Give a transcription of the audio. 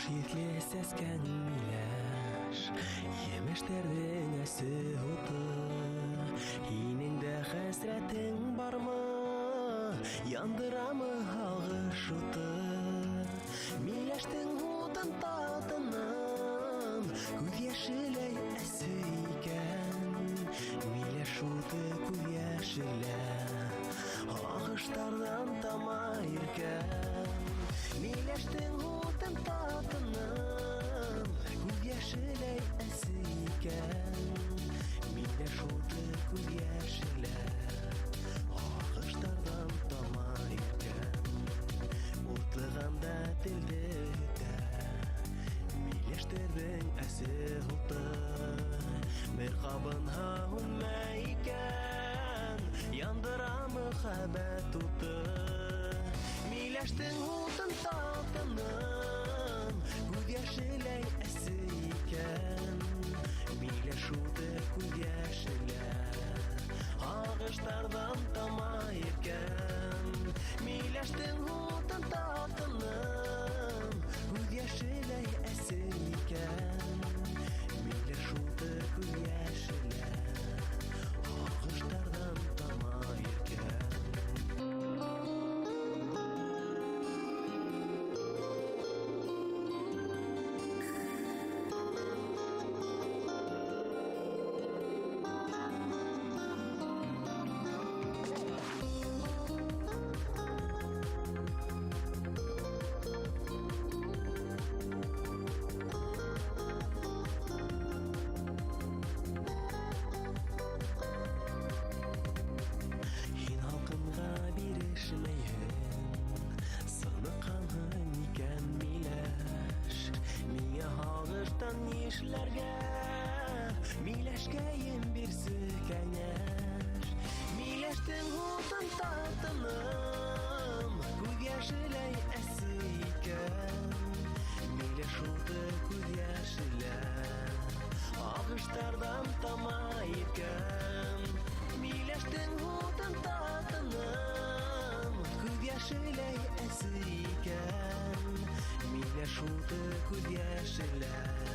Şiirli sesken miler Yemişlerden esi hutu Hininde hasretin var mı? Yandıra mı ağış utu Mileştin hudun tadının Göz yeşile esiyken Mileş hudu göz yeşile Ağışlardan tamayırken Mileştin hudun tadının Göz yeşile esiyken Mileş hudu göz yeşile Ağışlardan tamayırken Urtlığanda dilde Mileşlerin esi hudu Merhabın haunmayken Yandıra muhabbet tutu Mileştin hudun tadının Göz yeşile esiyken Mileş hudu göz yeşile Ağışlardan tamayırken Mileştin hudun tadının Göz yeşile esiyken Mileş hudu göz yeşile Ağışlardan tamayırken Nişlerge Mileşkeyim bir sükener Mileştin hudun tadının Göz yeşile esiyken Mileş hudu göz yeşile Ağışlardan tamayırken Mileştin hudun tadının Göz yeşile esiyken Mileş hudu göz yeşile